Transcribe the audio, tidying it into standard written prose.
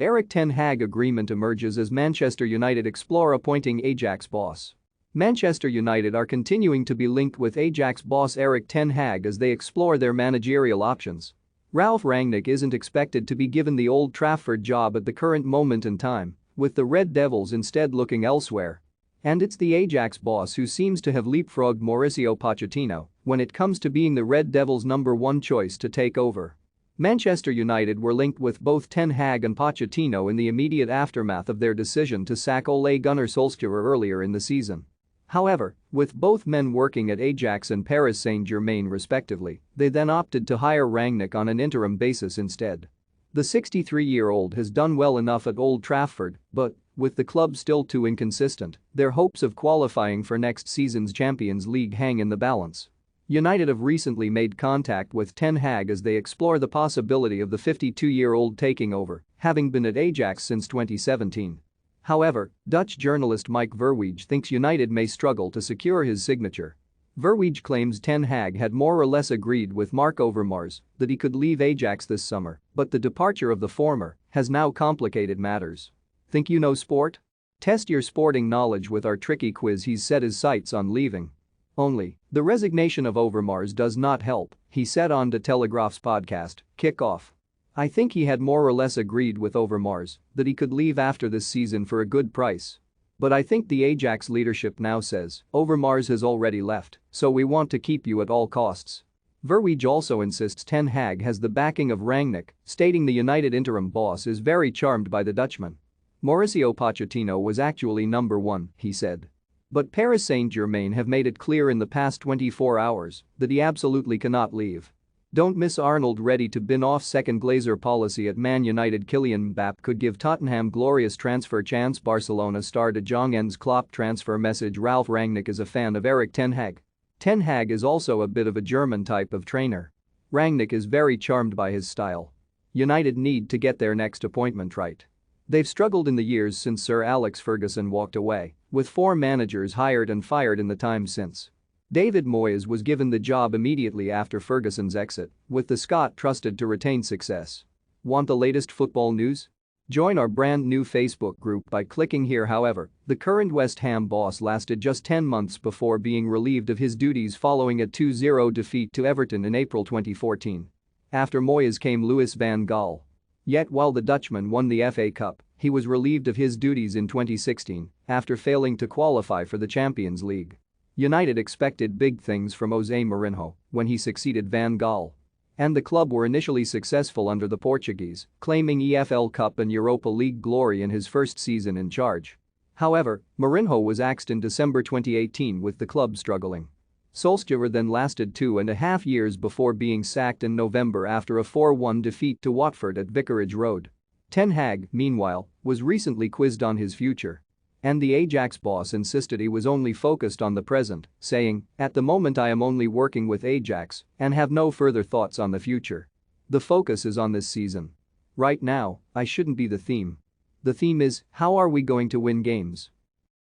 Erik Ten Hag agreement emerges as Manchester United explore appointing Ajax boss. Manchester United are continuing to be linked with Ajax boss Erik Ten Hag as they explore their managerial options. Ralf Rangnick isn't expected to be given the Old Trafford job at the current moment in time, with the Red Devils instead looking elsewhere. And it's the Ajax boss who seems to have leapfrogged Mauricio Pochettino when it comes to being the Red Devils' #1 choice to take over. Manchester United were linked with both Ten Hag and Pochettino in the immediate aftermath of their decision to sack Ole Gunnar Solskjaer earlier in the season. However, with both men working at Ajax and Paris Saint-Germain respectively, they then opted to hire Rangnick on an interim basis instead. The 63-year-old has done well enough at Old Trafford, but, with the club still too inconsistent, their hopes of qualifying for next season's Champions League hang in the balance. United have recently made contact with Ten Hag as they explore the possibility of the 52-year-old taking over, having been at Ajax since 2017. However, Dutch journalist Mike Verweij thinks United may struggle to secure his signature. Verweij claims Ten Hag had more or less agreed with Mark Overmars that he could leave Ajax this summer, but the departure of the former has now complicated matters. Think you know sport? Test your sporting knowledge with our tricky quiz. He's set his sights on leaving. Only, the resignation of Overmars does not help, he said on The Telegraph's podcast, Kick-Off. I think he had more or less agreed with Overmars that he could leave after this season for a good price. But I think the Ajax leadership now says, Overmars has already left, so we want to keep you at all costs. Verweij also insists Ten Hag has the backing of Rangnick, stating the United interim boss is very charmed by the Dutchman. Mauricio Pochettino was actually #1, he said. But Paris Saint-Germain have made it clear in the past 24 hours that he absolutely cannot leave. Don't miss Arnold ready to bin off second Glazer policy at Man United. Kylian Mbappé could give Tottenham glorious transfer chance. Barcelona star De Jong ends Klopp transfer message. Ralf Rangnick is a fan of Erik Ten Hag. Ten Hag is also a bit of a German type of trainer. Rangnick is very charmed by his style. United need to get their next appointment right. They've struggled in the years since Sir Alex Ferguson walked away, with 4 managers hired and fired in the time since. David Moyes was given the job immediately after Ferguson's exit, with the Scot trusted to retain success. Want the latest football news? Join our brand new Facebook group by clicking here. However, the current West Ham boss lasted just 10 months before being relieved of his duties following a 2-0 defeat to Everton in April 2014. After Moyes came Louis van Gaal. Yet while the Dutchman won the FA Cup, he was relieved of his duties in 2016 after failing to qualify for the Champions League. United expected big things from José Mourinho when he succeeded Van Gaal. And the club were initially successful under the Portuguese, claiming EFL Cup and Europa League glory in his first season in charge. However, Mourinho was axed in December 2018 with the club struggling. Solskjaer then lasted 2.5 years before being sacked in November after a 4-1 defeat to Watford at Vicarage Road. Ten Hag, meanwhile, was recently quizzed on his future. And the Ajax boss insisted he was only focused on the present, saying, "At the moment I am only working with Ajax and have no further thoughts on the future. The focus is on this season. Right now, I shouldn't be the theme. The theme is, how are we going to win games?"